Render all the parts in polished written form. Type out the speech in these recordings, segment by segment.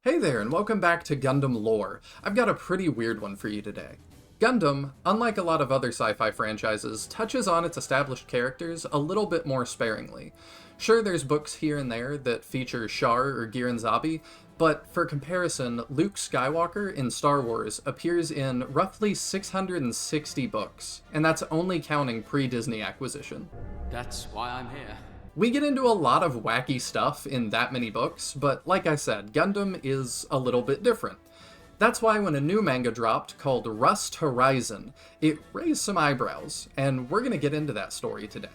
Hey there, and welcome back to Gundam Lore. I've got a pretty weird one for you today. Gundam, unlike a lot of other sci-fi franchises, touches on its established characters a little bit more sparingly. Sure, there's books here and there that feature Char or Giran Zabi, but for comparison, Luke Skywalker in Star Wars appears in roughly 660 books, and that's only counting pre-Disney acquisition. That's why I'm here. We get into a lot of wacky stuff in that many books, but like I said, Gundam is a little bit different. That's why when a new manga dropped called Rust Horizon, it raised some eyebrows, and we're gonna get into that story today.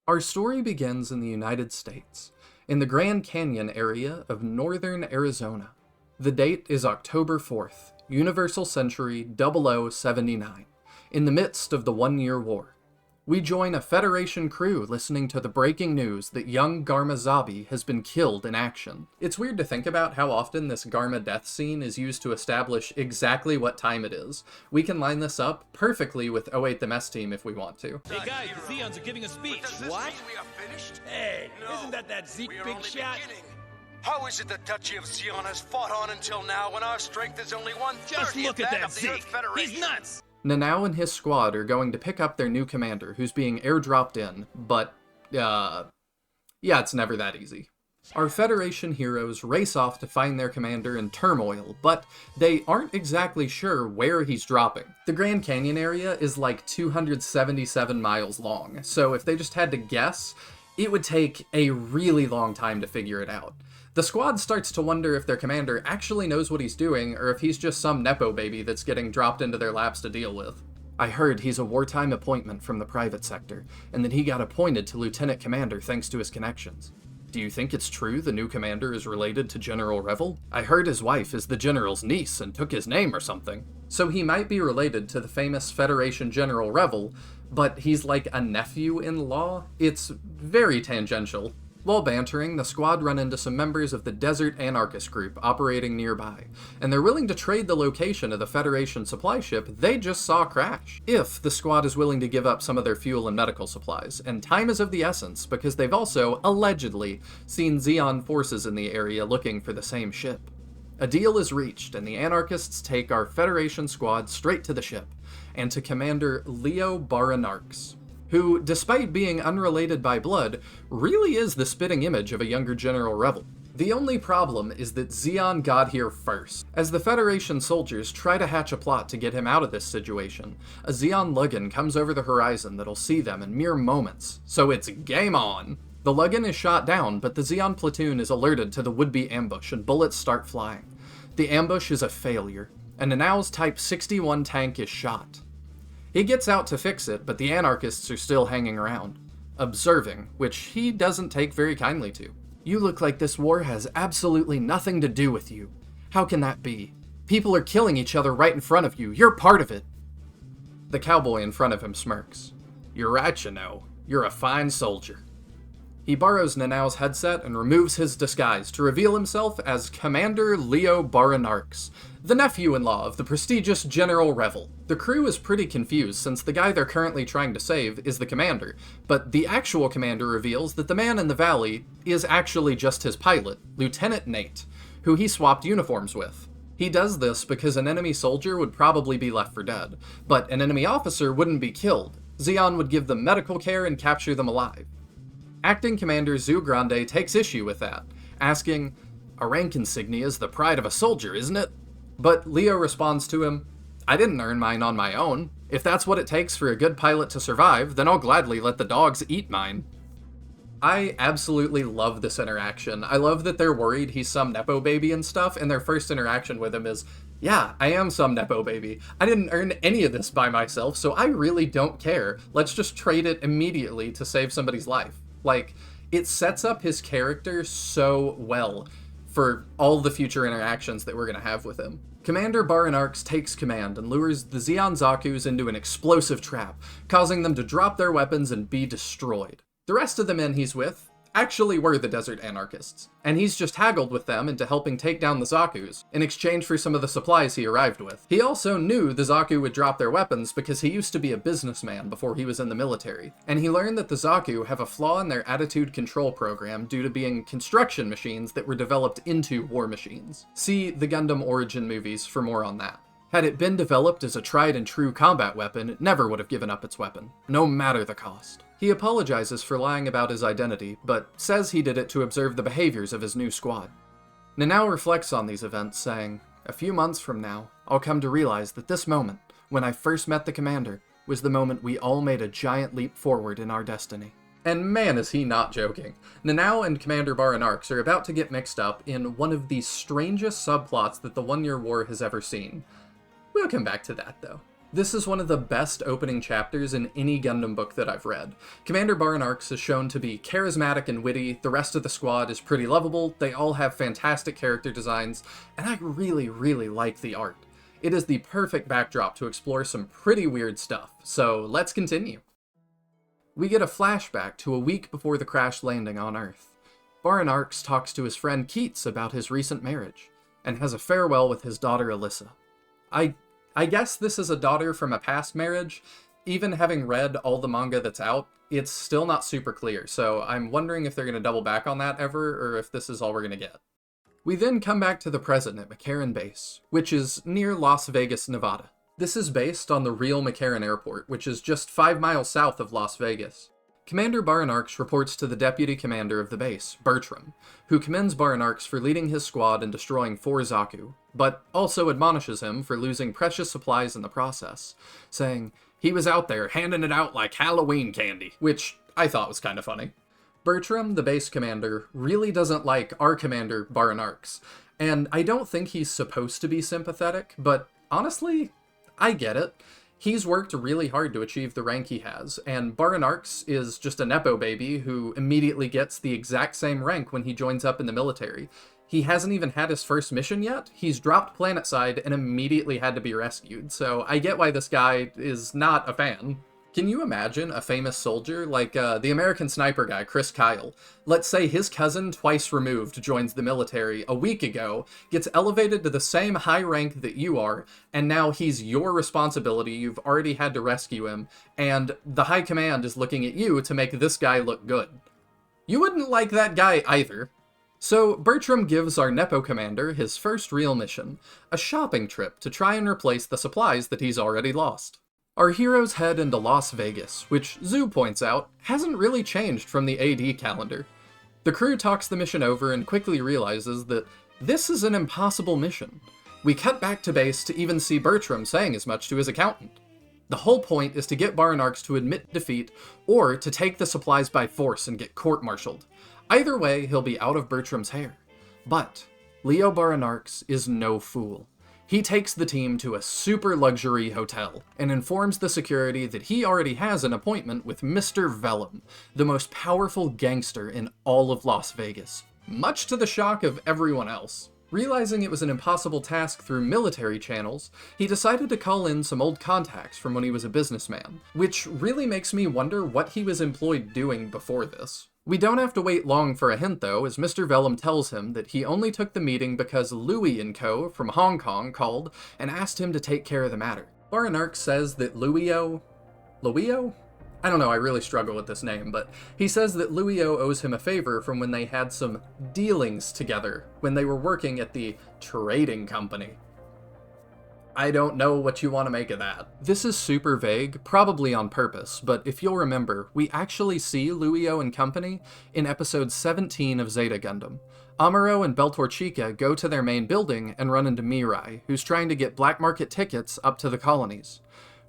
Our story begins in the United States, in the Grand Canyon area of northern Arizona. The date is October 4th, Universal Century 0079, in the midst of the One-Year War. We join a Federation crew listening to the breaking news that young Garma Zabi has been killed in action. It's weird to think about how often this Garma death scene is used to establish exactly what time it is. We can line this up perfectly with 08 the Mess Team if we want to. Hey guys, the Zeons are giving a speech. What? We are finished? Hey, No, isn't that Zeke we are big only shot? beginning. How is it the Duchy of Zeon has fought on until now when our strength is only 1/30 Just look at that of the Earth Zeke. Federation? He's nuts. Nanao and his squad are going to pick up their new commander, who's being airdropped in, but, yeah, it's never that easy. Our Federation heroes race off to find their commander in turmoil, but they aren't exactly sure where he's dropping. The Grand Canyon area is like 277 miles long, so if they just had to guess, it would take a really long time to figure it out. The squad starts to wonder if their commander actually knows what he's doing, or if he's just some nepo-baby that's getting dropped into their laps to deal with. I heard he's a wartime appointment from the private sector, and that he got appointed to lieutenant commander thanks to his connections. Do you think it's true the new commander is related to General Revil? I heard his wife is the general's niece and took his name or something. So he might be related to the famous Federation General Revil, but he's like a nephew-in-law? It's very tangential. While bantering, the squad run into some members of the Desert Anarchist group operating nearby, and they're willing to trade the location of the Federation supply ship they just saw crash, if the squad is willing to give up some of their fuel and medical supplies, and time is of the essence because they've also, allegedly, seen Zeon forces in the area looking for the same ship. A deal is reached, and the Anarchists take our Federation squad straight to the ship, and to Commander Leo Baronarchs, who, despite being unrelated by blood, really is the spitting image of a younger General Revil. The only problem is that Zeon got here first. As the Federation soldiers try to hatch a plot to get him out of this situation, a Zeon Luggan comes over the horizon that'll see them in mere moments, so it's game on! The Luggan is shot down, but the Zeon platoon is alerted to the would-be ambush and bullets start flying. The ambush is a failure, and Nanao's Type 61 tank is shot. He gets out to fix it, but the Anarchists are still hanging around, observing, which he doesn't take very kindly to. You look like this war has absolutely nothing to do with you. How can that be? People are killing each other right in front of you. You're part of it. The cowboy in front of him smirks. You're right, you know. You're a fine soldier. He borrows Nanao's headset and removes his disguise to reveal himself as Commander Leo Baronarchs, the nephew-in-law of the prestigious General Revil. The crew is pretty confused since the guy they're currently trying to save is the commander, but the actual commander reveals that the man in the valley is actually just his pilot, Lieutenant Nate, who he swapped uniforms with. He does this because an enemy soldier would probably be left for dead, but an enemy officer wouldn't be killed. Zeon would give them medical care and capture them alive. Acting Commander Zu Grande takes issue with that, asking, "A rank insignia is the pride of a soldier, isn't it?" But Leo responds to him, "I didn't earn mine on my own. If that's what it takes for a good pilot to survive, then I'll gladly let the dogs eat mine." I absolutely love this interaction. I love that they're worried he's some nepo-baby and stuff, and their first interaction with him is, "Yeah, I am some nepo-baby. I didn't earn any of this by myself, so I really don't care. Let's just trade it immediately to save somebody's life." Like, it sets up his character so well for all the future interactions that we're going to have with him. Commander Baronarchs takes command and lures the Zeon Zakus into an explosive trap, causing them to drop their weapons and be destroyed. The rest of the men he's with actually were the desert anarchists, and he's just haggled with them into helping take down the Zaku's in exchange for some of the supplies he arrived with. He also knew the Zaku would drop their weapons because he used to be a businessman before he was in the military, and he learned that the Zaku have a flaw in their attitude control program due to being construction machines that were developed into war machines. See the Gundam Origin movies for more on that. Had it been developed as a tried and true combat weapon, it never would have given up its weapon, no matter the cost. He apologizes for lying about his identity, but says he did it to observe the behaviors of his new squad. Nanao reflects on these events, saying, "A few months from now, I'll come to realize that this moment, when I first met the commander, was the moment we all made a giant leap forward in our destiny." And man, is he not joking. Nanao and Commander Baronarchs are about to get mixed up in one of the strangest subplots that the One Year War has ever seen. We'll come back to that, though. This is one of the best opening chapters in any Gundam book that I've read. Commander Baronarchs is shown to be charismatic and witty, the rest of the squad is pretty lovable, they all have fantastic character designs, and I really, really like the art. It is the perfect backdrop to explore some pretty weird stuff, so let's continue. We get a flashback to a week before the crash landing on Earth. Baronarchs talks to his friend Keats about his recent marriage, and has a farewell with his daughter Alyssa. I guess this is a daughter from a past marriage. Even having read all the manga that's out, it's still not super clear, so I'm wondering if they're going to double back on that ever, or if this is all we're going to get. We then come back to the present at McCarran Base, which is near Las Vegas, Nevada. This is based on the real McCarran Airport, which is just 5 miles south of Las Vegas. Commander Baronarchs reports to the deputy commander of the base, Bertram, who commends Baronarchs for leading his squad and destroying 4 Zaku, but also admonishes him for losing precious supplies in the process, saying, "He was out there handing it out like Halloween candy," which I thought was kind of funny. Bertram, the base commander, really doesn't like our commander, Baronarchs, and I don't think he's supposed to be sympathetic, but honestly, I get it. He's worked really hard to achieve the rank he has, and Baronarchs is just a nepo-baby who immediately gets the exact same rank when he joins up in the military. He hasn't even had his first mission yet, he's dropped planetside and immediately had to be rescued, so I get why this guy is not a fan. Can you imagine a famous soldier like the American Sniper guy, Chris Kyle? Let's say his cousin, twice removed, joins the military a week ago, gets elevated to the same high rank that you are, and now he's your responsibility, you've already had to rescue him, and the high command is looking at you to make this guy look good. You wouldn't like that guy either. So Bertram gives our Nepo commander his first real mission, a shopping trip to try and replace the supplies that he's already lost. Our heroes head into Las Vegas, which Zoo points out hasn't really changed from the AD calendar. The crew talks the mission over and quickly realizes that this is an impossible mission. We cut back to base to even see Bertram saying as much to his accountant. The whole point is to get Baronarchs to admit defeat, or to take the supplies by force and get court-martialed. Either way, he'll be out of Bertram's hair. But Leo Baronarchs is no fool. He takes the team to a super luxury hotel and informs the security that he already has an appointment with Mr. Vellum, the most powerful gangster in all of Las Vegas, much to the shock of everyone else. Realizing it was an impossible task through military channels, he decided to call in some old contacts from when he was a businessman, which really makes me wonder what he was employed doing before this. We don't have to wait long for a hint though, as Mr. Vellum tells him that he only took the meeting because Louis & Co. from Hong Kong called and asked him to take care of the matter. Baronarchs says that Louis-O? I don't know, I really struggle with this name, but he says that Louis-O owes him a favor from when they had some dealings together, when they were working at the trading company. I don't know what you want to make of that. This is super vague, probably on purpose, but if you'll remember, we actually see Louis-O and company in episode 17 of Zeta Gundam. Amuro and Beltorchica go to their main building and run into Mirai, who's trying to get black market tickets up to the colonies.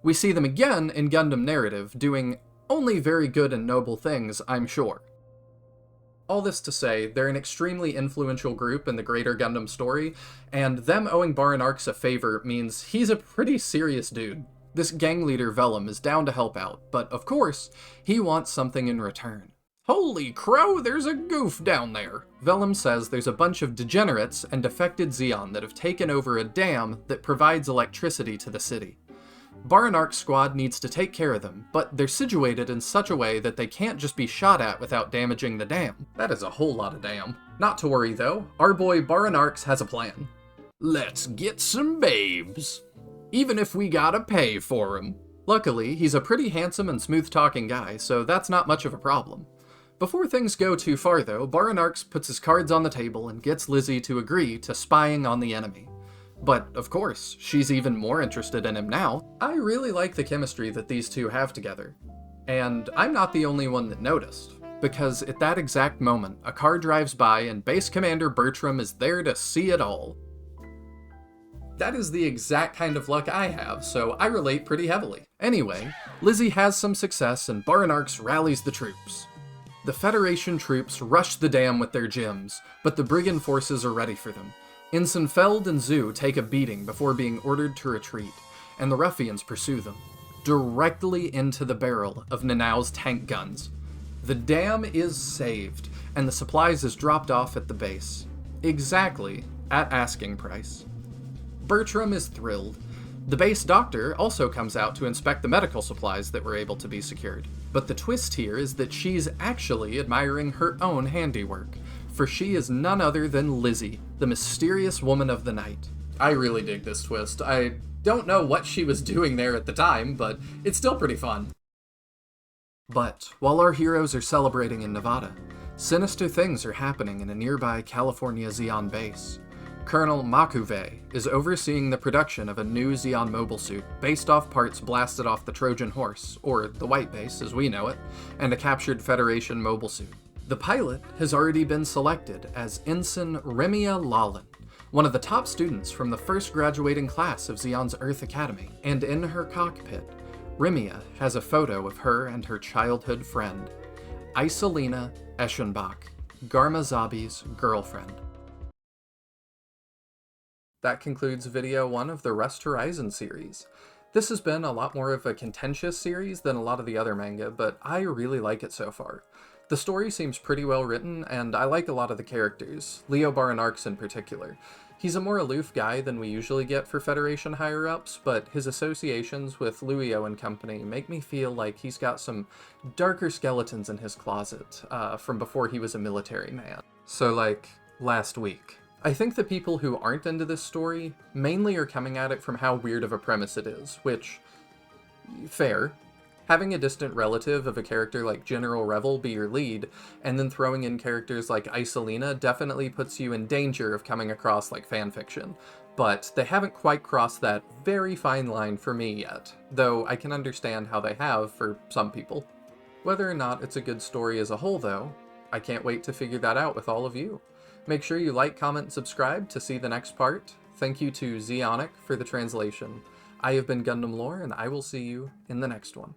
We see them again in Gundam narrative, doing only very good and noble things, I'm sure. All this to say, they're an extremely influential group in the greater Gundam story, and them owing Baronarchs a favor means he's a pretty serious dude. This gang leader Vellum is down to help out, but of course, he wants something in return. Holy crow, there's a goof down there! Vellum says there's a bunch of degenerates and defected Zeon that have taken over a dam that provides electricity to the city. Baronarchs' squad needs to take care of them, but they're situated in such a way that they can't just be shot at without damaging the dam. That is a whole lot of dam. Not to worry though, our boy Baronarchs has a plan. Let's get some babes. Even if we gotta pay for 'em. Luckily, he's a pretty handsome and smooth-talking guy, so that's not much of a problem. Before things go too far though, Baronarchs puts his cards on the table and gets Lizzie to agree to spying on the enemy. But, of course, she's even more interested in him now. I really like the chemistry that these two have together. And I'm not the only one that noticed, because at that exact moment, a car drives by and Base Commander Bertram is there to see it all. That is the exact kind of luck I have, so I relate pretty heavily. Anyway, Lizzie has some success and Baronarchs rallies the troops. The Federation troops rush the dam with their gems, but the brigand forces are ready for them. Ensign Feld and Zoo take a beating before being ordered to retreat, and the ruffians pursue them, directly into the barrel of Nanao's tank guns. The dam is saved, and the supplies is dropped off at the base, exactly at asking price. Bertram is thrilled. The base doctor also comes out to inspect the medical supplies that were able to be secured. But the twist here is that she's actually admiring her own handiwork, for she is none other than Lizzie, the mysterious woman of the night. I really dig this twist. I don't know what she was doing there at the time, but it's still pretty fun. But while our heroes are celebrating in Nevada, sinister things are happening in a nearby California Xeon base. Colonel Makuve is overseeing the production of a new Xeon mobile suit based off parts blasted off the Trojan Horse, or the White Base as we know it, and a captured Federation mobile suit. The pilot has already been selected as Ensign Remia Lalin, one of the top students from the first graduating class of Xeon's Earth Academy, and in her cockpit, Remia has a photo of her and her childhood friend, Isolina Eschenbach, Garmazabi's girlfriend. That concludes video 1 of the Rust Horizon series. This has been a lot more of a contentious series than a lot of the other manga, but I really like it so far. The story seems pretty well written, and I like a lot of the characters, Leo Baronarchs in particular. He's a more aloof guy than we usually get for Federation higher-ups, but his associations with Luio and company make me feel like he's got some darker skeletons in his closet from before he was a military man. So like, last week. I think the people who aren't into this story mainly are coming at it from how weird of a premise it is, which, fair. Having a distant relative of a character like General Revil be your lead, and then throwing in characters like Isolina definitely puts you in danger of coming across like fanfiction. But they haven't quite crossed that very fine line for me yet, though I can understand how they have for some people. Whether or not it's a good story as a whole though, I can't wait to figure that out with all of you. Make sure you like, comment, and subscribe to see the next part. Thank you to Zeonic for the translation. I have been Gundam Lore, and I will see you in the next one.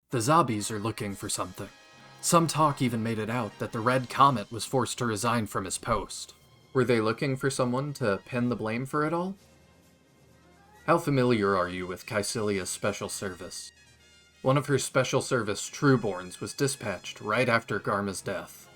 The Zombies are looking for something. Some talk even made it out that the Red Comet was forced to resign from his post. Were they looking for someone to pin the blame for it all? How familiar are you with Caecilia's special service? One of her special service Trueborns was dispatched right after Garma's death.